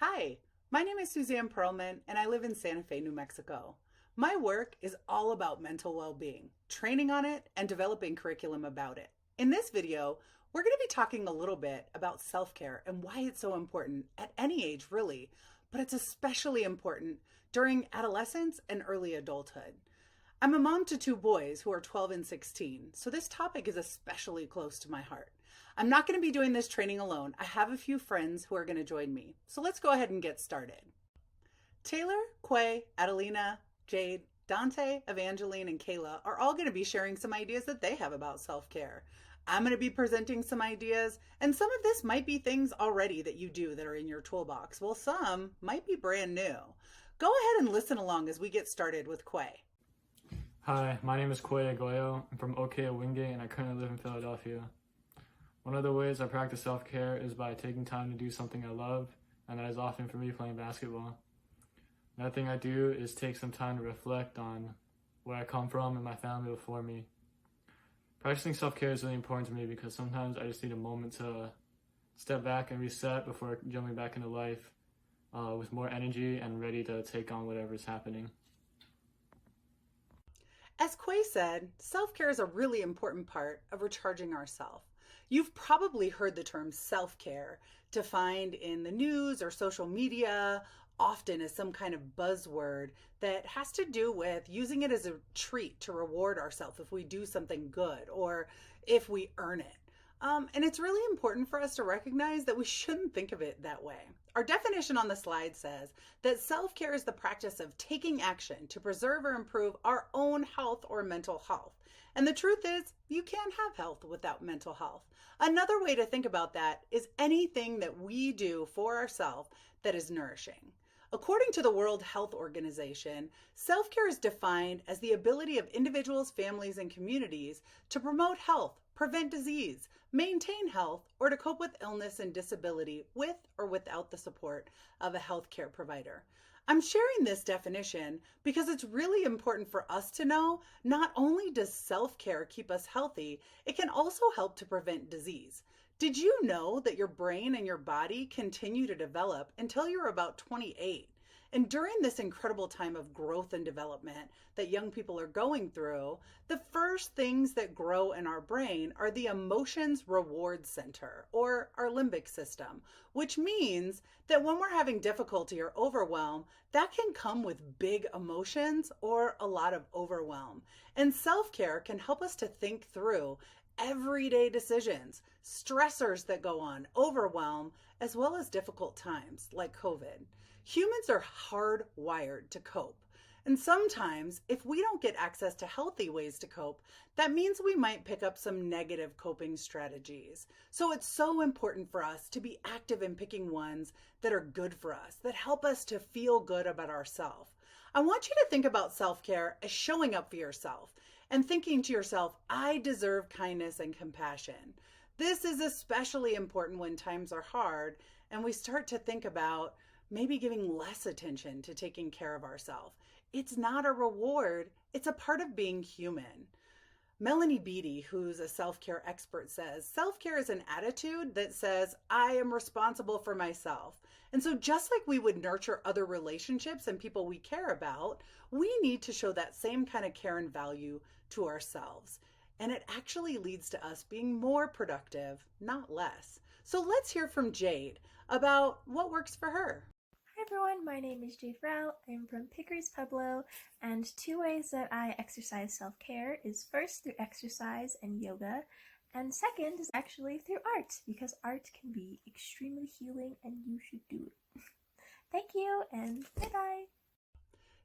Hi, my name is Suzanne Perlman, and I live in Santa Fe, New Mexico. My work is all about mental well being, training on it, and developing curriculum about it. In this video, we're going to be talking a little bit about self care and why it's so important at any age, really, but it's especially important during adolescence and early adulthood. I'm a mom to two boys who are 12 and 16, so this topic is especially close to my heart. I'm not going to be doing this training alone. I have a few friends who are going to join me. So let's go ahead and get started. Taylor, Quay, Adelina, Jade, Dante, Evangeline, and Kayla are all going to be sharing some ideas that they have about self-care. I'm going to be presenting some ideas, and some of this might be things already that you do that are in your toolbox, while some might be brand new. Go ahead and listen along as we get started with Quay. Hi, my name is Quay Aguayo. I'm from Okaya Wingate and I currently live in Philadelphia. One of the ways I practice self-care is by taking time to do something I love, and that is often for me playing basketball. Another thing I do is take some time to reflect on where I come from and my family before me. Practicing self-care is really important to me because sometimes I just need a moment to step back and reset before jumping back into life with more energy and ready to take on whatever is happening. As Quay said, self-care is a really important part of recharging ourselves. You've probably heard the term self-care defined in the news or social media, often as some kind of buzzword that has to do with using it as a treat to reward ourselves if we do something good or if we earn it. And it's really important for us to recognize that we shouldn't think of it that way. Our definition on the slide says that self-care is the practice of taking action to preserve or improve our own health or mental health. And the truth is, you can't have health without mental health. Another way to think about that is anything that we do for ourselves that is nourishing. According to the World Health Organization, self-care is defined as the ability of individuals, families, and communities to promote health, prevent disease, maintain health, or to cope with illness and disability with or without the support of a healthcare provider. I'm sharing this definition because it's really important for us to know not only does self-care keep us healthy, it can also help to prevent disease. Did you know that your brain and your body continue to develop until you're about 28? And during this incredible time of growth and development that young people are going through, the first things that grow in our brain are the emotions reward center, or our limbic system, which means that when we're having difficulty or overwhelm, that can come with big emotions or a lot of overwhelm. And self-care can help us to think through everyday decisions, stressors that go on, overwhelm, as well as difficult times like COVID. Humans are hardwired to cope. And sometimes, if we don't get access to healthy ways to cope, that means we might pick up some negative coping strategies. So it's so important for us to be active in picking ones that are good for us, that help us to feel good about ourselves. I want you to think about self-care as showing up for yourself and thinking to yourself, I deserve kindness and compassion. This is especially important when times are hard and we start to think about maybe giving less attention to taking care of ourselves. It's not a reward, it's a part of being human. Melanie Beattie, who's a self-care expert, says, self-care is an attitude that says, I am responsible for myself. And so just like we would nurture other relationships and people we care about, we need to show that same kind of care and value to ourselves. And it actually leads to us being more productive, not less. So let's hear from Jade about what works for her. Hi everyone, my name is Jade Rao. I'm from Pickers Pueblo, and two ways that I exercise self-care is first through exercise and yoga, and second is actually through art, because art can be extremely healing and you should do it. Thank you, and bye-bye!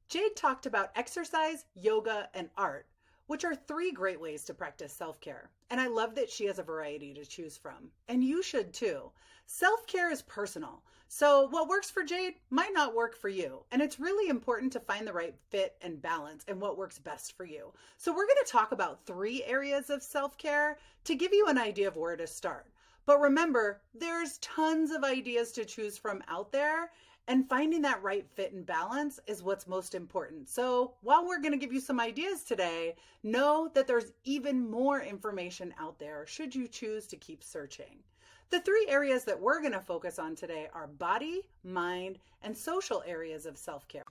Jade talked about exercise, yoga, and art, which are three great ways to practice self-care. And I love that she has a variety to choose from. And you should too. Self-care is personal. So what works for Jade might not work for you. And it's really important to find the right fit and balance and what works best for you. So we're going to talk about three areas of self-care to give you an idea of where to start. But remember, there's tons of ideas to choose from out there. And finding that right fit and balance is what's most important. So while we're going to give you some ideas today, know that there's even more information out there should you choose to keep searching. The three areas that we're going to focus on today are body, mind, and social areas of self care.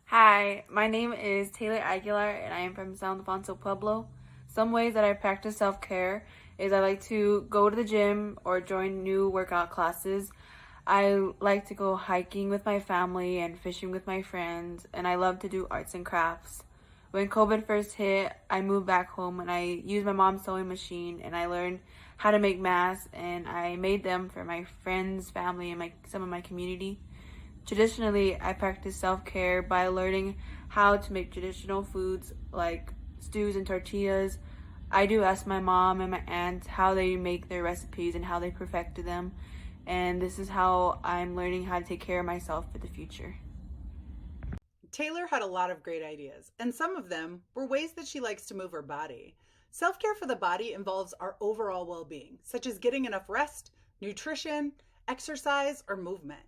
Hi, my name is Taylor Aguilar and I am from San Alfonso, Pueblo. Some ways that I practice self-care is I like to go to the gym or join new workout classes. I like to go hiking with my family and fishing with my friends, and I love to do arts and crafts. When COVID first hit, I moved back home and I used my mom's sewing machine and I learned how to make masks, and I made them for my friends, family, and some of my community. Traditionally, I practice self-care by learning how to make traditional foods like stews and tortillas. I do ask my mom and my aunt how they make their recipes and how they perfected them. And this is how I'm learning how to take care of myself for the future. Taylor had a lot of great ideas, and some of them were ways that she likes to move her body. Self care for the body involves our overall well being, such as getting enough rest, nutrition, exercise, or movement.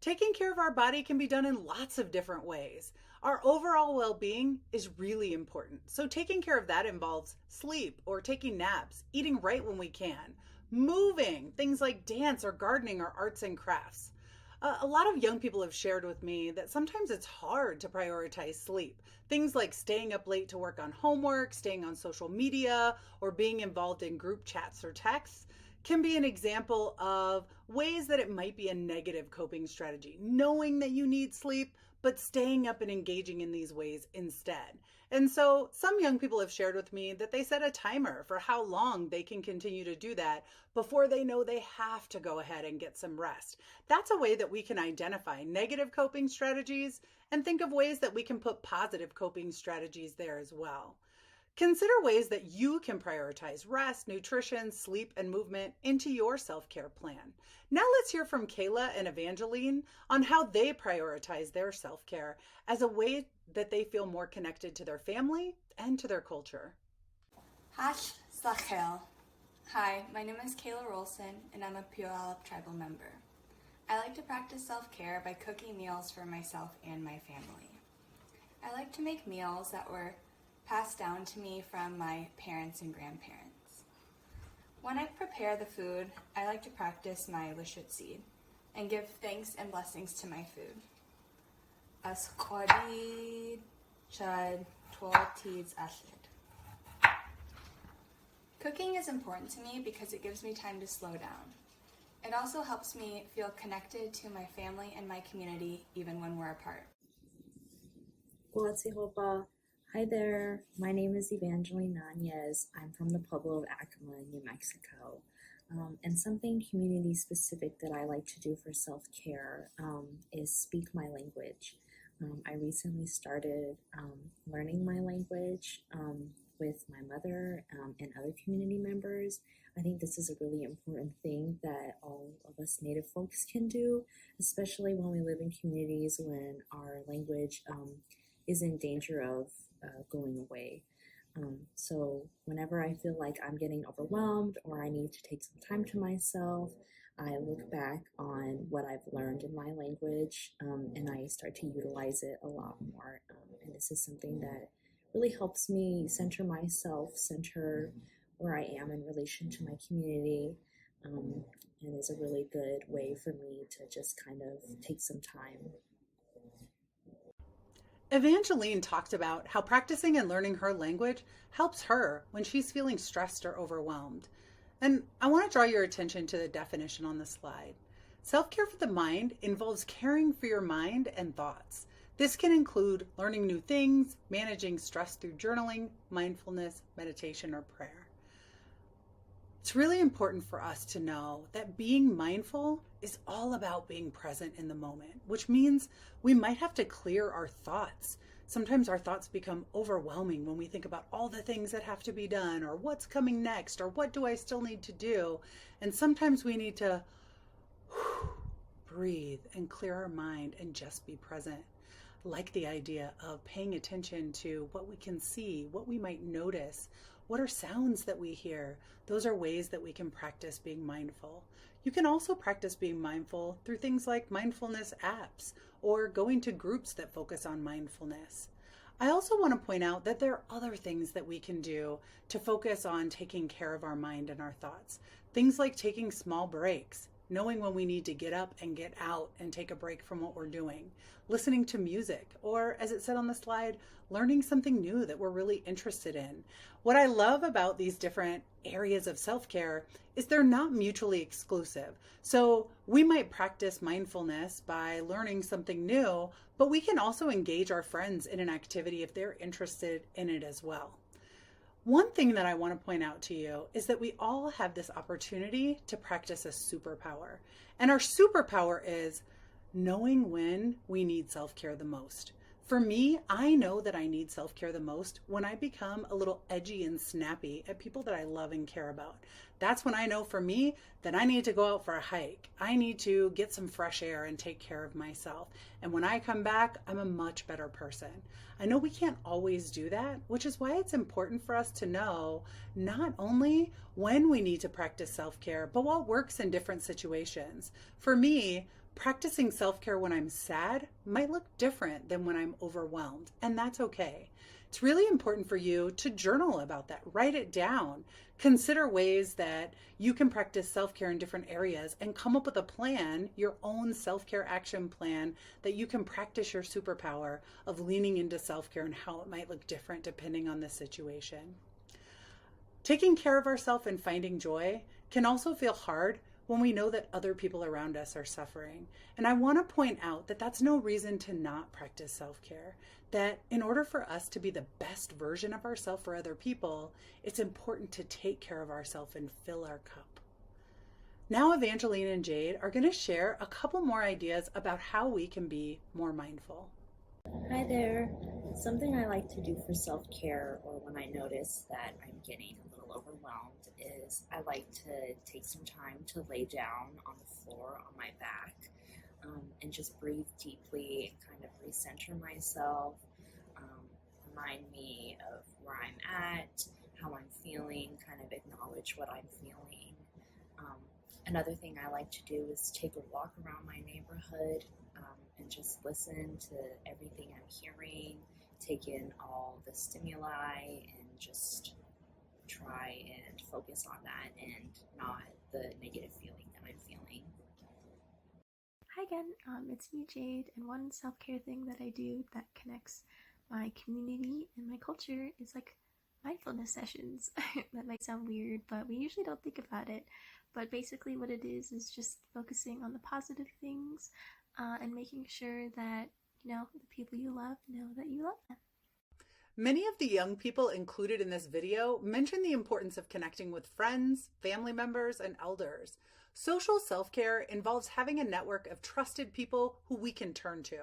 Taking care of our body can be done in lots of different ways. Our overall well being is really important, so taking care of that involves sleep or taking naps, eating right when we can, moving, things like dance or gardening or arts and crafts. A lot of young people have shared with me that sometimes it's hard to prioritize sleep. Things like staying up late to work on homework, staying on social media, or being involved in group chats or texts can be an example of ways that it might be a negative coping strategy. Knowing that you need sleep, but staying up and engaging in these ways instead. And so some young people have shared with me that they set a timer for how long they can continue to do that before they know they have to go ahead and get some rest. That's a way that we can identify negative coping strategies and think of ways that we can put positive coping strategies there as well. Consider ways that you can prioritize rest, nutrition, sleep, and movement into your self-care plan. Now let's hear from Kayla and Evangeline on how they prioritize their self-care as a way that they feel more connected to their family and to their culture. Hash Sachel. Hi, my name is Kayla Rolson and I'm a Puyallup tribal member. I like to practice self-care by cooking meals for myself and my family. I like to make meals that were passed down to me from my parents and grandparents. When I prepare the food, I like to practice my Lishutsid and give thanks and blessings to my food. Asquadid Chad Twaltids Ashid. Cooking is important to me because it gives me time to slow down. It also helps me feel connected to my family and my community even when we're apart. Hi there, my name is Evangeline Nanez. I'm from the Pueblo of Acoma, New Mexico. And something community specific that I like to do for self-care is speak my language. I recently started learning my language with my mother and other community members. I think this is a really important thing that all of us Native folks can do, especially when we live in communities when our language is in danger of going away. So whenever I feel like I'm getting overwhelmed or I need to take some time to myself, I look back on what I've learned in my language and I start to utilize it a lot more. And this is something that really helps me center myself, center where I am in relation to my community, and is a really good way for me to just kind of take some time. Evangeline talked about how practicing and learning her language helps her when she's feeling stressed or overwhelmed. And I want to draw your attention to the definition on the slide. Self-care for the mind involves caring for your mind and thoughts. This can include learning new things, managing stress through journaling, mindfulness, meditation, or prayer. It's really important for us to know that being mindful is all about being present in the moment, which means we might have to clear our thoughts. Sometimes our thoughts become overwhelming when we think about all the things that have to be done, or what's coming next, or what do I still need to do. And sometimes we need to breathe and clear our mind and just be present. I like the idea of paying attention to what we can see, what we might notice. What are sounds that we hear? Those are ways that we can practice being mindful. You can also practice being mindful through things like mindfulness apps or going to groups that focus on mindfulness. I also want to point out that there are other things that we can do to focus on taking care of our mind and our thoughts. Things like taking small breaks, knowing when we need to get up and get out and take a break from what we're doing, listening to music, or as it said on the slide, learning something new that we're really interested in. What I love about these different areas of self-care is they're not mutually exclusive. So we might practice mindfulness by learning something new, but we can also engage our friends in an activity if they're interested in it as well. One thing that I want to point out to you is that we all have this opportunity to practice a superpower. And our superpower is knowing when we need self-care the most. For me, I know that I need self-care the most when I become a little edgy and snappy at people that I love and care about. That's when I know for me that I need to go out for a hike. I need to get some fresh air and take care of myself. And when I come back, I'm a much better person. I know we can't always do that, which is why it's important for us to know not only when we need to practice self-care, but what works in different situations. For me, practicing self-care when I'm sad might look different than when I'm overwhelmed, and that's okay. It's really important for you to journal about that, write it down, consider ways that you can practice self-care in different areas and come up with a plan, your own self-care action plan that you can practice your superpower of leaning into self-care and how it might look different depending on the situation. Taking care of ourselves and finding joy can also feel hard when we know that other people around us are suffering. And I want to point out that that's no reason to not practice self-care. That in order for us to be the best version of ourselves for other people, it's important to take care of ourselves and fill our cup. Now Evangeline and Jade are going to share a couple more ideas about how we can be more mindful. Hi there. Something I like to do for self-care, or when I notice that I'm getting a little overwhelmed, is I like to take some time to lay down on the floor on my back and just breathe deeply and kind of recenter myself, remind me of where I'm at, how I'm feeling, kind of acknowledge what I'm feeling. Another thing I like to do is take a walk around my neighborhood and just listen to everything I'm hearing, take in all the stimuli, and just try and focus on that and not the negative feeling that I'm feeling. Hi again, it's me, Jade, and one self-care thing that I do that connects my community and my culture is like mindfulness sessions. That might sound weird, but we usually don't think about it. But basically what it is just focusing on the positive things and making sure that, the people you love know that you love them. Many of the young people included in this video mention the importance of connecting with friends, family members, and elders. Social self-care involves having a network of trusted people who we can turn to,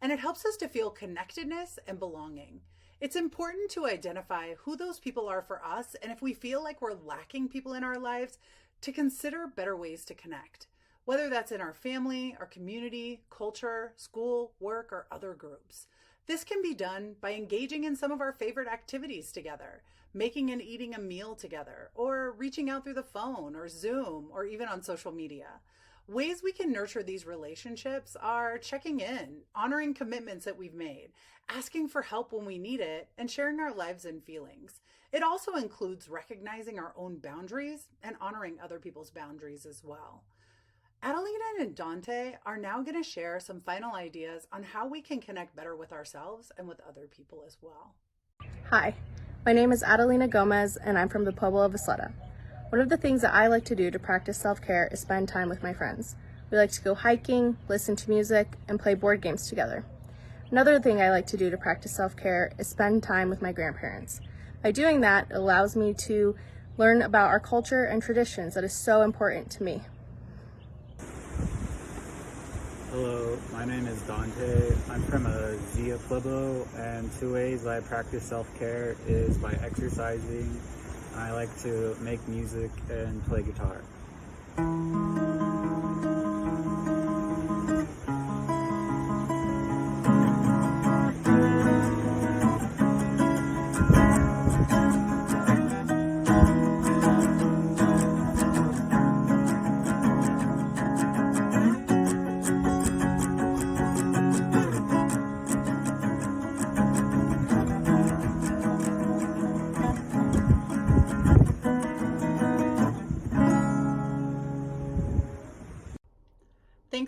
and it helps us to feel connectedness and belonging. It's important to identify who those people are for us, and if we feel like we're lacking people in our lives, to consider better ways to connect, whether that's in our family, our community, culture, school, work, or other groups. This can be done by engaging in some of our favorite activities together, making and eating a meal together, or reaching out through the phone or Zoom or even on social media. Ways we can nurture these relationships are checking in, honoring commitments that we've made, asking for help when we need it, and sharing our lives and feelings. It also includes recognizing our own boundaries and honoring other people's boundaries as well. Adelina and Dante are now going to share some final ideas on how we can connect better with ourselves and with other people as well. Hi, my name is Adelina Gomez and I'm from the Pueblo of Isleta. One of the things that I like to do to practice self-care is spend time with my friends. We like to go hiking, listen to music, and play board games together. Another thing I like to do to practice self-care is spend time with my grandparents. By doing that, it allows me to learn about our culture and traditions that is so important to me. Hello, my name is Dante. I'm from Zia Pueblo, and two ways I practice self-care is by exercising. I like to make music and play guitar.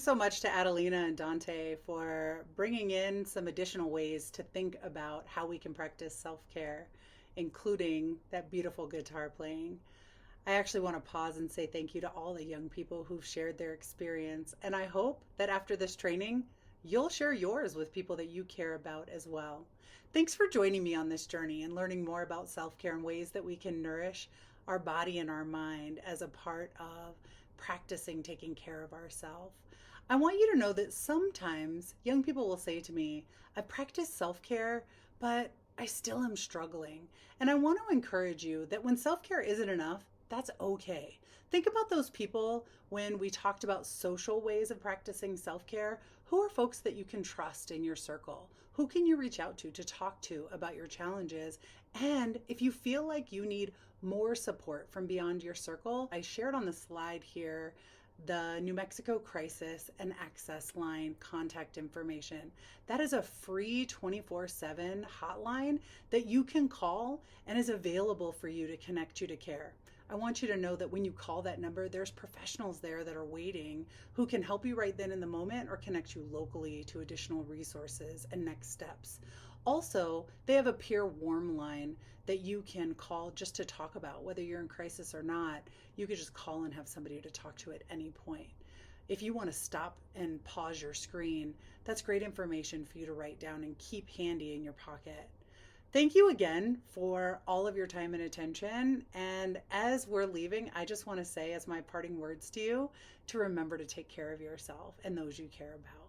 Thanks so much to Adelina and Dante for bringing in some additional ways to think about how we can practice self-care, including that beautiful guitar playing. I actually want to pause and say thank you to all the young people who've shared their experience. And I hope that after this training, you'll share yours with people that you care about as well. Thanks for joining me on this journey and learning more about self-care and ways that we can nourish our body and our mind as a part of practicing taking care of ourselves. I want you to know that sometimes young people will say to me, I've practiced self-care, but I still am struggling. And I want to encourage you that when self-care isn't enough, that's okay. Think about those people when we talked about social ways of practicing self-care. Who are folks that you can trust in your circle? Who can you reach out to talk to about your challenges? And if you feel like you need more support from beyond your circle, I shared on the slide here the New Mexico Crisis and Access Line contact information. That is a free 24/7 hotline that you can call and is available for you to connect you to care. I want you to know that when you call that number, there's professionals there that are waiting who can help you right then in the moment or connect you locally to additional resources and next steps. Also, they have a peer warm line that you can call just to talk about whether you're in crisis or not. You could just call and have somebody to talk to at any point. If you want to stop and pause your screen, that's great information for you to write down and keep handy in your pocket. Thank you again for all of your time and attention. And as we're leaving, I just want to say as my parting words to you to remember to take care of yourself and those you care about.